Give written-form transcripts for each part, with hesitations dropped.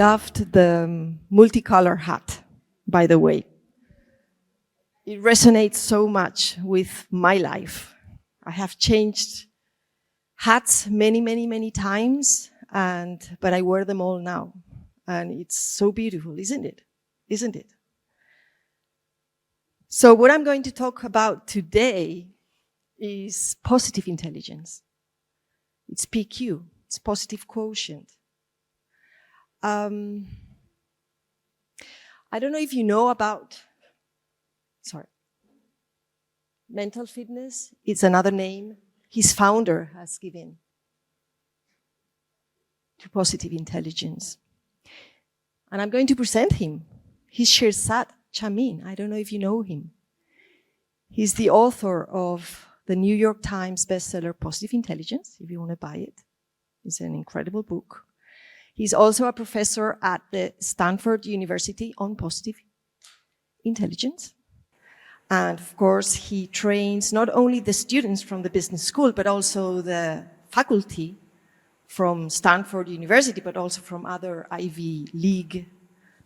loved the multicolor hat, by the way. It resonates so much with my life. I have changed hats many times, but I wear them all now. And it's so beautiful, isn't it? Isn't it? So what I'm going to talk about today is positive intelligence. It's PQ, it's positive quotient. I don't know if you know about, mental fitness. It's another name his founder has given to positive intelligence. And I'm going to present him. He's Shirzad Chamine. I don't know if you know him. He's the author of the New York Times bestseller, Positive Intelligence, if you want to buy it. It's an incredible book. He's also a professor at the Stanford University on positive intelligence. And of course, he trains not only the students from the business school, but also the faculty from Stanford University, but also from other Ivy League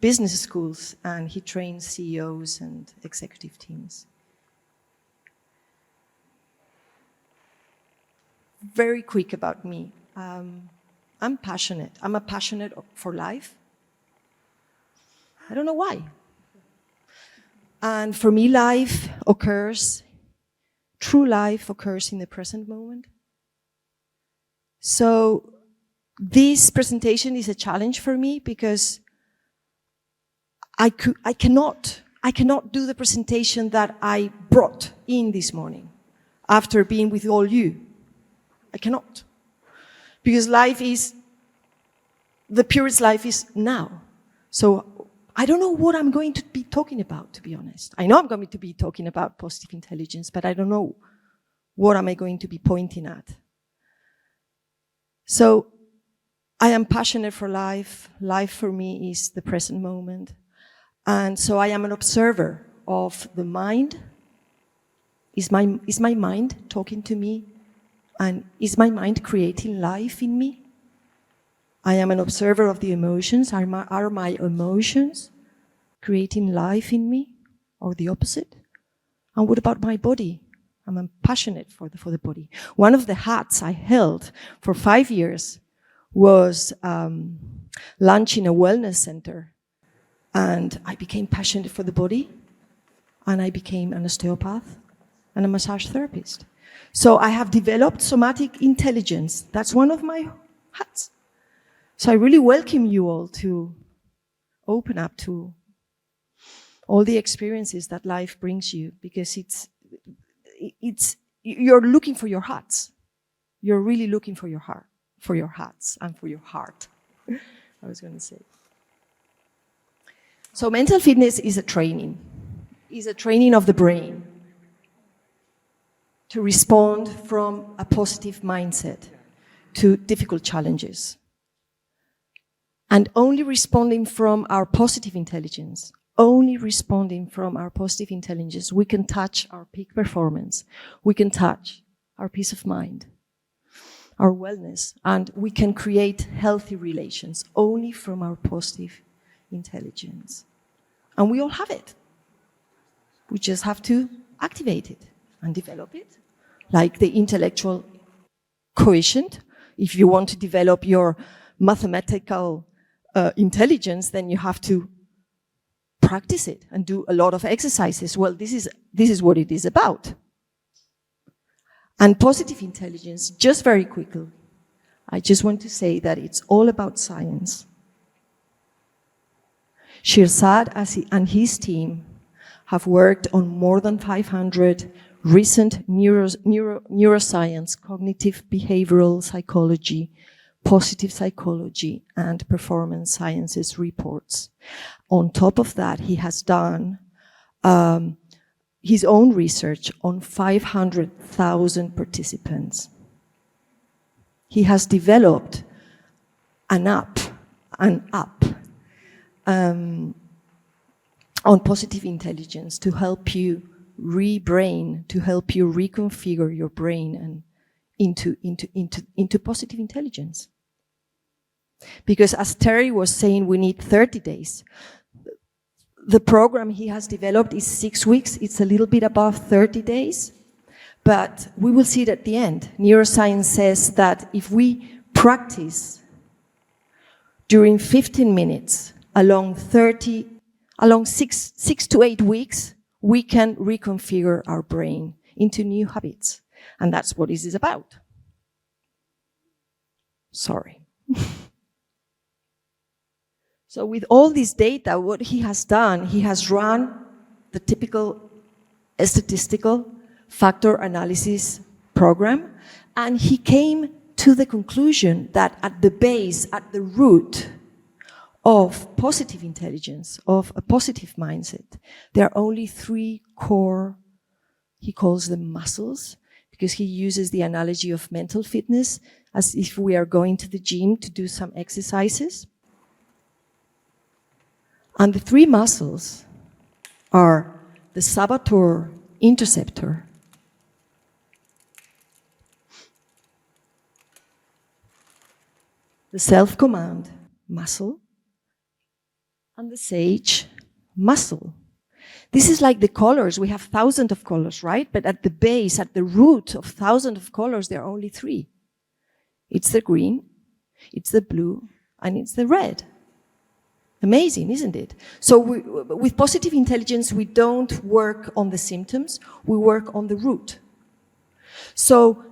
business schools. And he trains CEOs and executive teams. Very quick about me. I'm passionate. I'm a passionate for life. I don't know why. And for me, true life occurs in the present moment. So this presentation is a challenge for me because I cannot do the presentation that I brought in this morning after being with all you. I cannot. Because the purest life is now. So I don't know what I'm going to be talking about, to be honest. I know I'm going to be talking about positive intelligence, but I don't know what am I going to be pointing at. So I am passionate for life. Life for me is the present moment. And so I am an observer of the mind. Is my mind talking to me? And is my mind creating life in me? I am an observer of the emotions. Are my emotions creating life in me, or the opposite? And what about my body? I'm passionate for the body. One of the hats I held for 5 years was lunch in a wellness center. And I became passionate for the body, and I became an osteopath and a massage therapist. So I have developed somatic intelligence. That's one of my hats. So I really welcome you all to open up to all the experiences that life brings you, because you're looking for your hats. You're really looking for your heart, for your hats, and for your heart. I was going to say. So mental fitness is a training of the brain to respond from a positive mindset to difficult challenges. And only responding from our positive intelligence, we can touch our peak performance. We can touch our peace of mind, our wellness, and we can create healthy relations only from our positive intelligence. And we all have it. We just have to activate it and develop it, like the intellectual quotient. If you want to develop your mathematical intelligence, then you have to practice it and do a lot of exercises. Well, this is what it is about. And positive intelligence, just very quickly, I just want to say that it's all about science. Shirzad and his team have worked on more than 500 recent neuroscience, cognitive behavioral psychology, positive psychology, and performance sciences reports. On top of that, he has done his own research on 500,000 participants. He has developed an app on positive intelligence to help you to help you reconfigure your brain and into positive intelligence. Because as Terry was saying, we need 30 days. The program he has developed is 6 weeks. It's a little bit above 30 days. But we will see it at the end. Neuroscience says that if we practice during 15 minutes along 6 to 8 weeks, we can reconfigure our brain into new habits. And that's what this is about. Sorry. So with all this data, what he has done, he has run the typical statistical factor analysis program, and he came to the conclusion that at the base, at the root of positive intelligence, of a positive mindset, there are only 3 core, he calls them muscles, because he uses the analogy of mental fitness as if we are going to the gym to do some exercises. And the 3 muscles are the saboteur interceptor, the self-command muscle, and the sage muscle. This is like the colors. We have thousands of colors, right? But at the base, at the root of thousands of colors, there are only 3. It's the green, it's the blue, and it's the red. Amazing, isn't it? So with positive intelligence, we don't work on the symptoms, we work on the root. So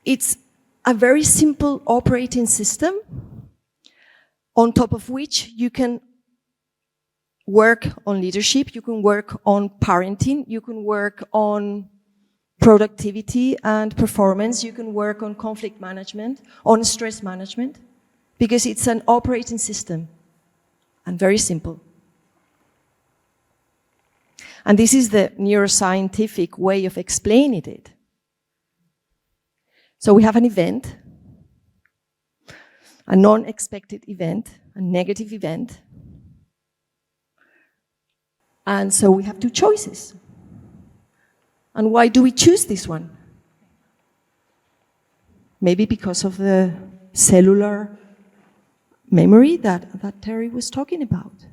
it's a very simple operating system on top of which you can work on leadership, you can work on parenting, you can work on productivity and performance, you can work on conflict management, on stress management, because it's an operating system and very simple. And this is the neuroscientific way of explaining it. So we have an event, a non-expected event, a negative event. And so we have 2 choices. And why do we choose this one? Maybe because of the cellular memory that Terry was talking about.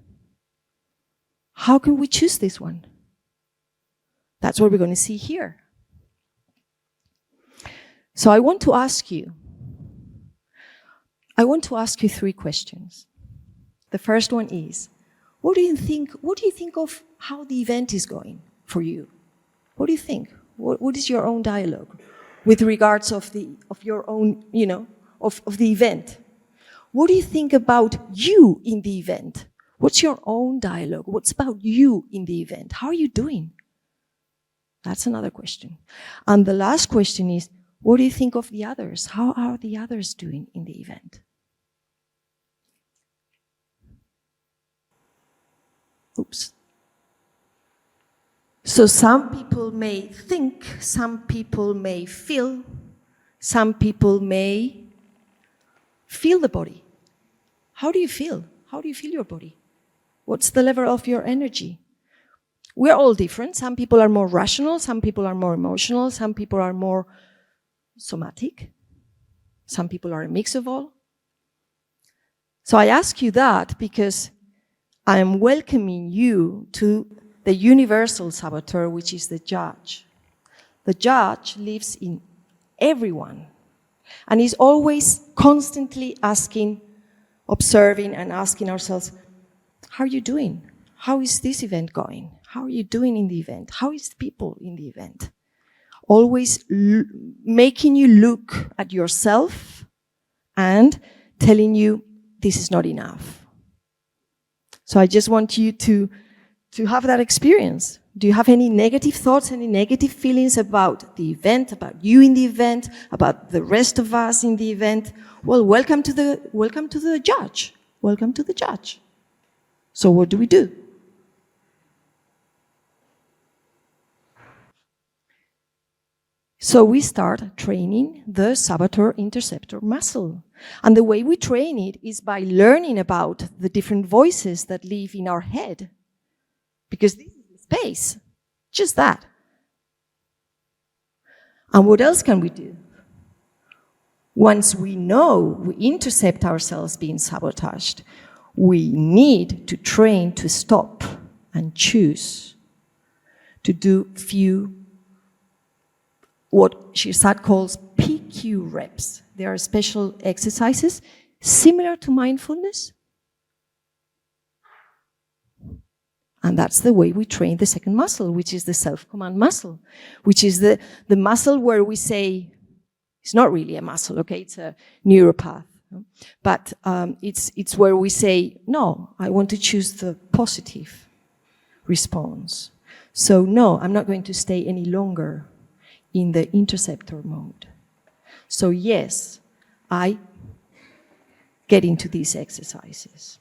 How can we choose this one? That's what we're going to see here. So I want to ask you 3 questions. The first one is, what do you think of how the event is going for you? What do you think? What is your own dialogue with regards of your own, of the event? What do you think about you in the event? What's your own dialogue? What's about you in the event? How are you doing? That's another question. And the last question is, what do you think of the others? How are the others doing in the event? Oops. So some people may think, some people may feel, some people may feel the body. How do you feel? How do you feel your body? What's the level of your energy? We're all different. Some people are more rational, some people are more emotional, some people are more somatic, some people are a mix of all. So I ask you that because I am welcoming you to the universal saboteur, which is the judge. The judge lives in everyone and is always constantly asking, observing and asking ourselves, how are you doing? How is this event going? How are you doing in the event? How is the people in the event? Always making you look at yourself and telling you this is not enough. So I just want you to have that experience. Do you have any negative thoughts, any negative feelings about the event, about you in the event, about the rest of us in the event? Well, welcome to the judge. Welcome to the judge. So what do we do? So we start training the saboteur interceptor muscle. And the way we train it is by learning about the different voices that live in our head. Because this is the space. Just that. And what else can we do? Once we know we intercept ourselves being sabotaged, we need to train to stop and choose to do few, what Shirzad calls PQ reps. They are special exercises similar to mindfulness. And that's the way we train the second muscle, which is the self-command muscle, which is the muscle where we say, it's not really a muscle, okay, it's a neuropath. But it's where we say, no, I want to choose the positive response. So no, I'm not going to stay any longer in the interceptor mode. So yes, I get into these exercises.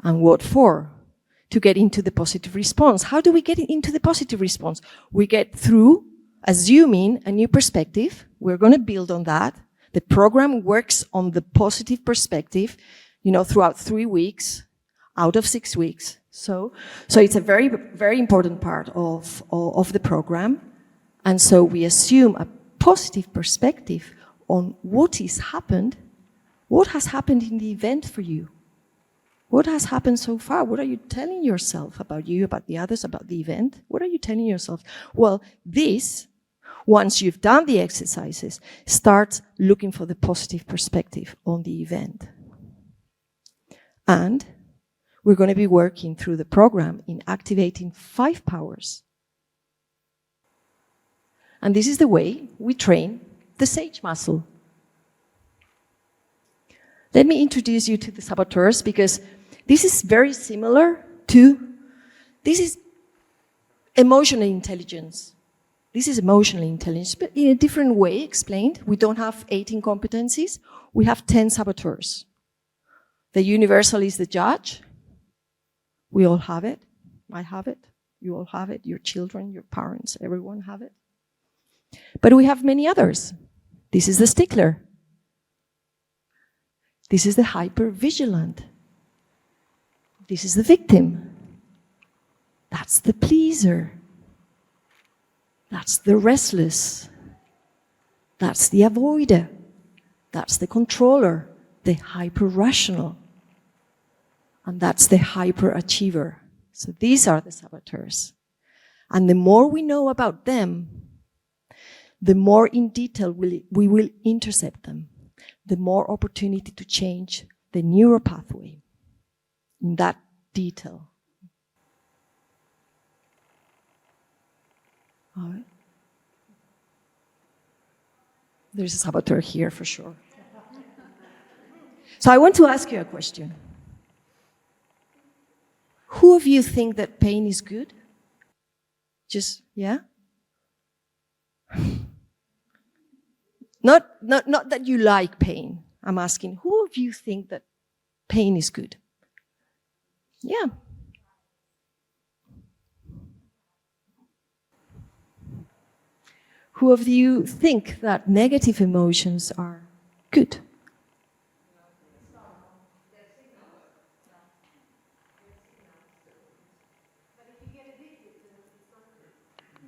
And what for? To get into the positive response. How do we get into the positive response? We get through assuming a new perspective. We're going to build on that. The program works on the positive perspective, throughout 3 weeks out of 6 weeks. So it's a very, very important part of the program. And so we assume a positive perspective on what has happened in the event for you. What has happened so far? What are you telling yourself about you, about the others, about the event? What are you telling yourself? Well, this, once you've done the exercises, start looking for the positive perspective on the event. And we're going to be working through the program in activating 5 powers. And this is the way we train the sage muscle. Let me introduce you to the saboteurs, because this is very similar to, this is emotional intelligence. This is emotional intelligence, but in a different way explained. We don't have 18 competencies. We have 10 saboteurs. The universal is the judge. We all have it. I have it. You all have it. Your children, your parents, everyone have it. But we have many others. This is the stickler. This is the hyper-vigilant. This is the victim. That's the pleaser. That's the restless. That's the avoider. That's the controller, the hyper-rational. And that's the hyper-achiever. So these are the saboteurs. And the more we know about them, the more in detail we will intercept them, the more opportunity to change the neural pathway in that detail. All right. There's a saboteur here for sure. So I want to ask you a question. Who of you think that pain is good? Just, yeah? Not that you like pain. I'm asking, who of you think that pain is good? Yeah. Who of you think that negative emotions are good?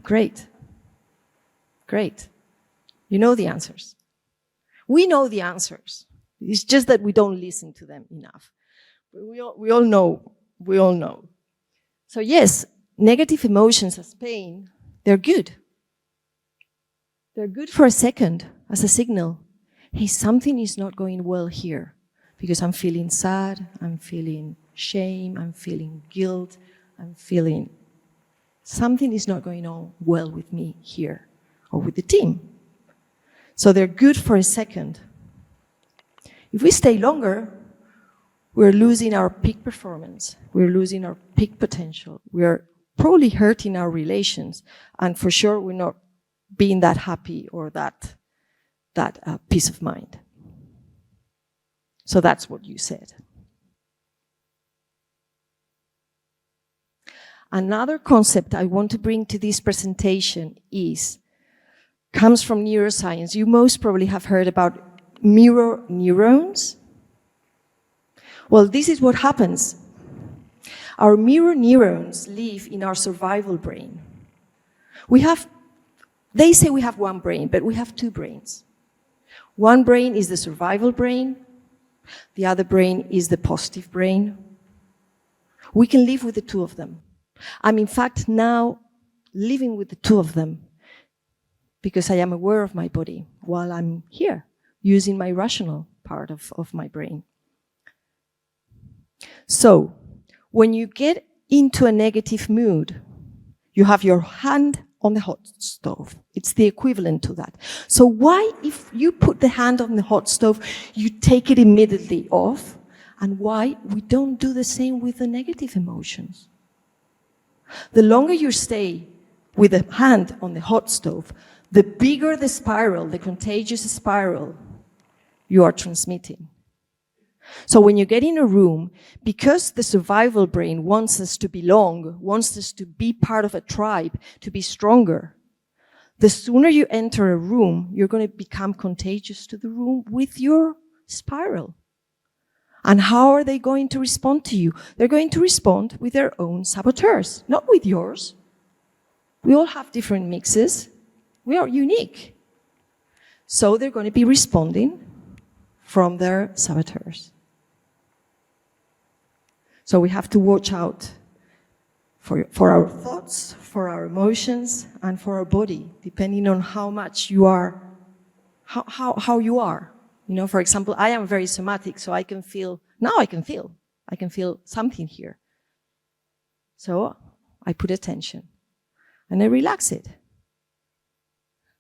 Great. Great. You know the answers. We know the answers. It's just that we don't listen to them enough. But we all know. We all know. So yes, negative emotions as pain, they're good. They're good for a second as a signal. Hey, something is not going well here because I'm feeling sad, I'm feeling shame, I'm feeling guilt, I'm feeling something is not going on well with me here or with the team. So they're good for a second. If we stay longer, we're losing our peak performance. We're losing our peak potential. We're probably hurting our relations. And for sure, we're not being that happy or that peace of mind. So that's what you said. Another concept I want to bring to this presentation comes from neuroscience. You most probably have heard about mirror neurons. Well, this is what happens. Our mirror neurons live in our survival brain. They say we have one brain, but we have 2 brains. One brain is the survival brain. The other brain is the positive brain. We can live with the two of them. I'm in fact now living with the two of them because I am aware of my body while I'm here, using my rational part of my brain. So, when you get into a negative mood, you have your hand on the hot stove. It's the equivalent to that. So why, if you put the hand on the hot stove, you take it immediately off? And why we don't do the same with the negative emotions? The longer you stay with the hand on the hot stove, the bigger the spiral, the contagious spiral you are transmitting. So when you get in a room, because the survival brain wants us to belong, wants us to be part of a tribe, to be stronger, the sooner you enter a room, you're going to become contagious to the room with your spiral. And how are they going to respond to you? They're going to respond with their own saboteurs, not with yours. We all have different mixes. We are unique. So they're going to be responding from their saboteurs. So we have to watch out for our thoughts, for our emotions, and for our body, depending on how much you are, how you are. You know, for example, I am very somatic, so I can feel something here. So I put attention and I relax it.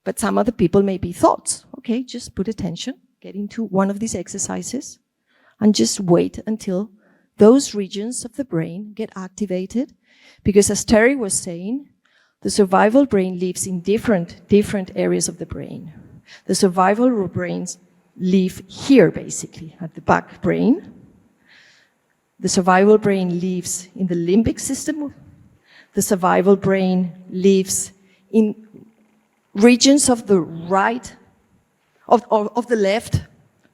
But some other people may be thoughts. Okay, just put attention, get into one of these exercises, and just wait until those regions of the brain get activated. Because as Terry was saying, the survival brain lives in different areas of the brain. The survival brains live here, basically, at the back brain. The survival brain lives in the limbic system. The survival brain lives in regions of the right, of the left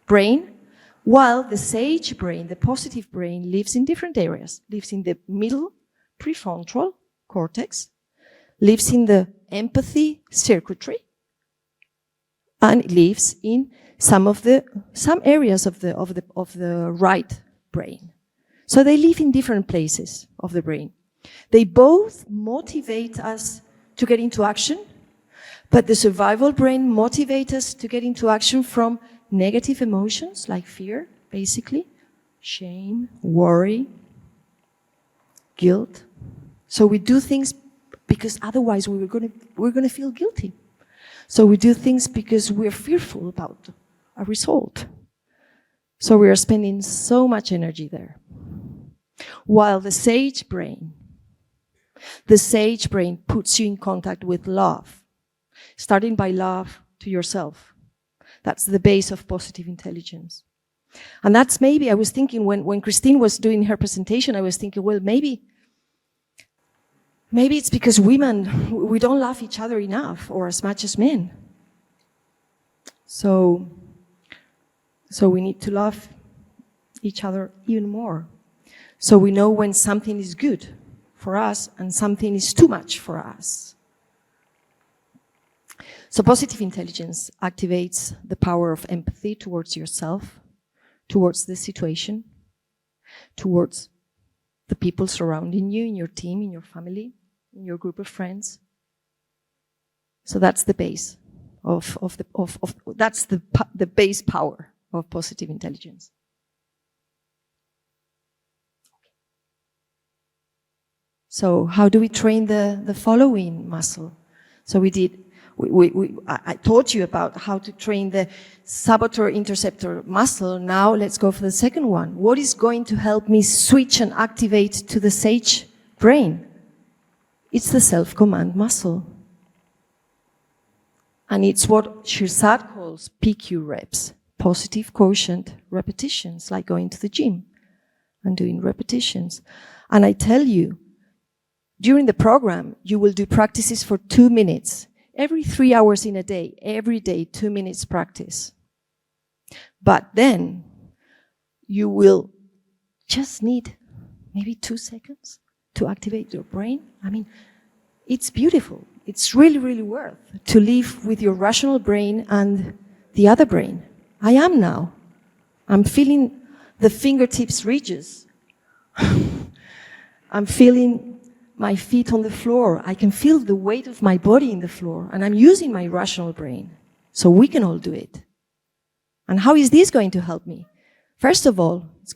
brain, while the sage brain, the positive brain, lives in different areas. Lives in the middle prefrontal cortex, lives in the empathy circuitry, and it lives in some areas of the right brain. So they live in different places of the brain. They both motivate us to get into action, but the survival brain motivates us to get into action from negative emotions like fear, basically, shame, worry, guilt. So we do things because otherwise we're going to feel guilty. So we do things because we're fearful about a result. So we are spending so much energy there. While the sage brain puts you in contact with love, starting by love to yourself. That's the base of positive intelligence. And that's maybe, I was thinking when Christine was doing her presentation, I was thinking, well, maybe it's because women, we don't love each other enough or as much as men. So we need to love each other even more. So we know when something is good for us and something is too much for us. So positive intelligence activates the power of empathy towards yourself, towards the situation, towards the people surrounding you, in your team, in your family, in your group of friends. So that's the base that's the base power of positive intelligence. So how do we train the following muscle? So I taught you about how to train the saboteur-interceptor muscle. Now let's go for the second one. What is going to help me switch and activate to the sage brain? It's the self-command muscle. And it's what Shirzad calls PQ reps, positive quotient repetitions, like going to the gym and doing repetitions. And I tell you, during the program, you will do practices for 2 minutes. Every 3 hours in a day, every day, 2 minutes practice. But then you will just need maybe 2 seconds to activate your brain. I mean, it's beautiful. It's really, really worth to live with your rational brain and the other brain. I am now. I'm feeling the fingertips ridges. I'm feeling my feet on the floor. I can feel the weight of my body in the floor, and I'm using my rational brain. So we can all do it. And how is this going to help me? First of all, it's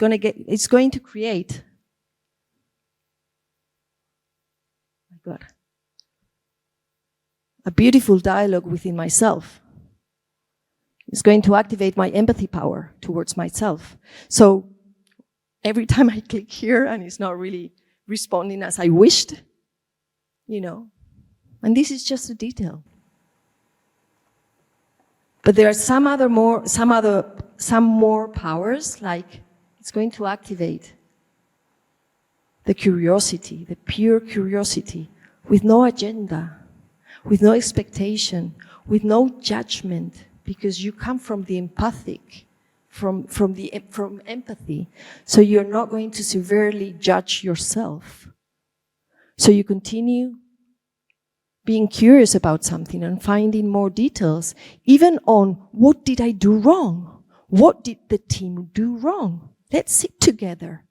going to create, my God, a beautiful dialogue within myself. It's going to activate my empathy power towards myself. So every time I click here and it's not really responding as I wished, you know, and this is just a detail. But there are some more powers, like it's going to activate the curiosity, the pure curiosity, with no agenda, with no expectation, with no judgment, because you come from the empathic, from empathy. So you're not going to severely judge yourself. So you continue being curious about something and finding more details, even on what did I do wrong? What did the team do wrong? Let's sit together.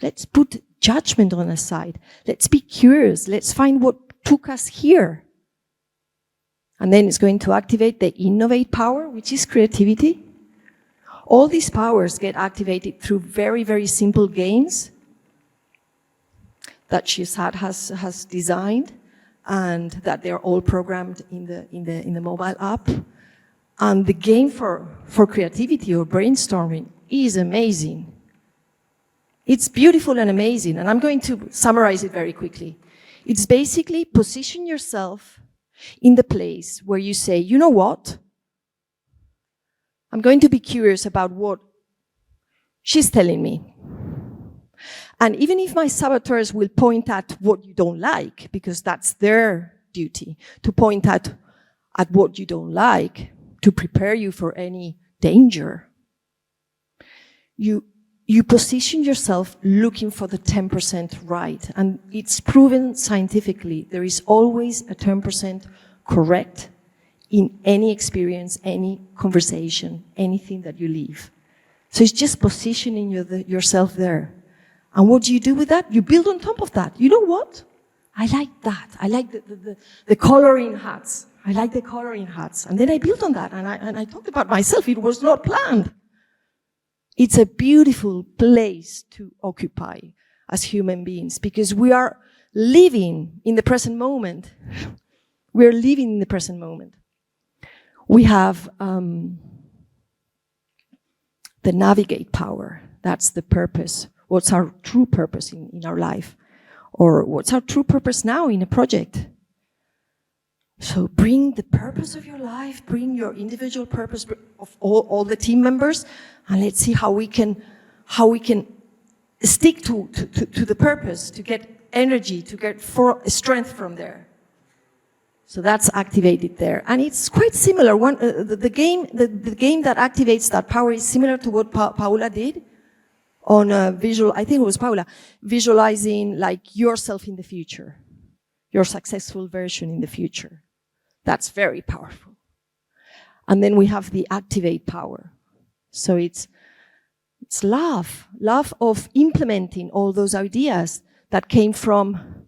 Let's put judgment on the side. Let's be curious. Let's find what took us here. And then it's going to activate the innovate power, which is creativity. All these powers get activated through very, very simple games that Shizad has designed, and that they're all programmed in the mobile app. And the game for creativity or brainstorming is amazing. It's beautiful and amazing, and I'm going to summarize it very quickly. It's basically position yourself in the place where you say, you know what? I'm going to be curious about what she's telling me. And even if my saboteurs will point at what you don't like, because that's their duty, to point at what you don't like, to prepare you for any danger, you position yourself looking for the 10% right. And it's proven scientifically, there is always a 10% correct in any experience, any conversation, anything that you leave. So it's just positioning yourself there. And what do you do with that? You build on top of that. You know what? I like that. I like the coloring hats. I like the coloring hats. And then I built on that, and I talked about myself. It was not planned. It's a beautiful place to occupy as human beings, because we are living in the present moment. We're living in the present moment. We have the navigate power. That's the purpose. What's our true purpose in our life? Or what's our true purpose now in a project? So bring the purpose of your life, bring your individual purpose of all the team members, and let's see how we can stick to the purpose, to get energy, to get strength from there. So that's activated there, and it's quite similar. The game that activates that power is similar to what Paula did on I think it was Paula, visualizing like yourself in the future, your successful version in the future. That's very powerful. And then we have the activate power. So it's love of implementing all those ideas that came from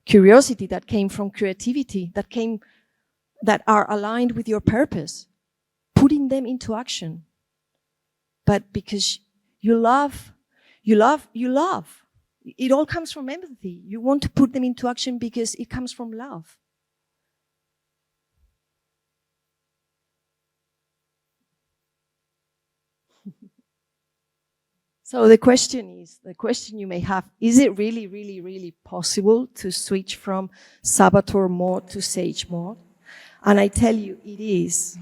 curiosity, that came from creativity, that are aligned with your purpose, putting them into action. But because you love. It all comes from empathy. You want to put them into action because it comes from love. So the question you may have, is it really, really, really possible to switch from saboteur mode to sage mode? And I tell you, it is.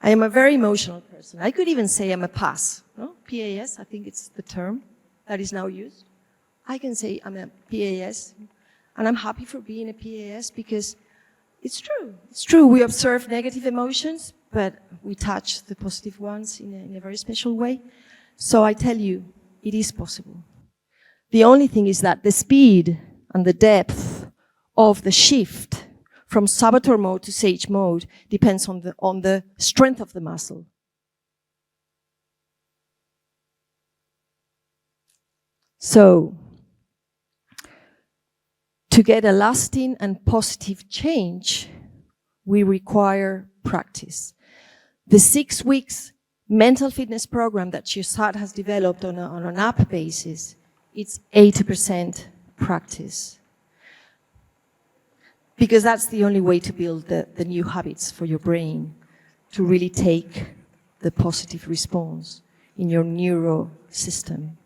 I am a very emotional person. I could even say I'm a PAS. No? PAS, I think it's the term that is now used. I can say I'm a PAS, and I'm happy for being a PAS because it's true. It's true. We observe negative emotions, but we touch the positive ones in a very special way. So I tell you, it is possible. The only thing is that the speed and the depth of the shift from saboteur mode to sage mode depends on the strength of the muscle. So, to get a lasting and positive change, we require practice. The 6 weeks mental fitness program that Shusat has developed on an app basis, it's 80% practice. Because that's the only way to build the new habits for your brain, to really take the positive response in your neuro system.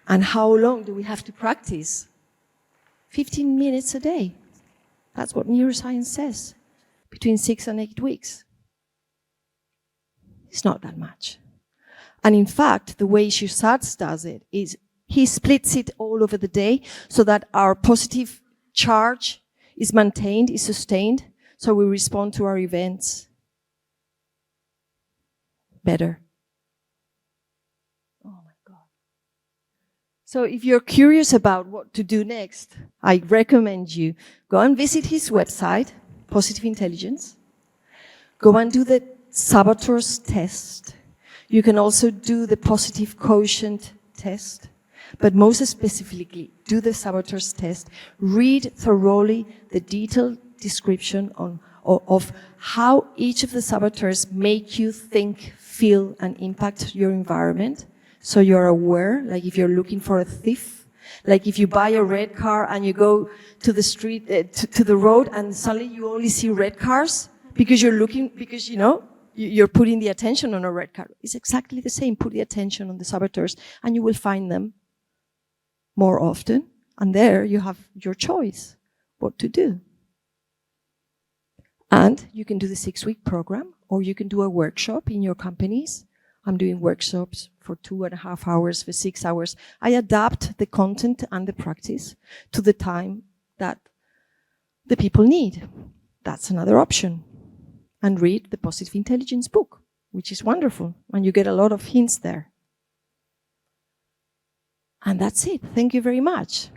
And how long do we have to practice? 15 minutes a day. That's what neuroscience says. Between 6 and 8 weeks. It's not that much. And in fact, the way Shusat does it is he splits it all over the day so that our positive charge is maintained, is sustained, so we respond to our events better. Oh my God. So if you're curious about what to do next, I recommend you go and visit his website, Positive Intelligence. Go and do the Saboteur's test. You can also do the positive quotient test. But most specifically, do the Saboteur's test. Read thoroughly the detailed description of how each of the saboteurs make you think, feel, and impact your environment. So you're aware, like if you're looking for a thief, like if you buy a red car and you go to the street, to the road, and suddenly you only see red cars because you're looking, because, you know, you're putting the attention on a red car. It's exactly the same. Put the attention on the saboteurs and you will find them more often. And there you have your choice what to do. And you can do the 6-week program, or you can do a workshop in your companies. I'm doing workshops for 2.5 hours, for 6 hours. I adapt the content and the practice to the time that the people need. That's another option. And read the Positive Intelligence book, which is wonderful. And you get a lot of hints there. And that's it. Thank you very much.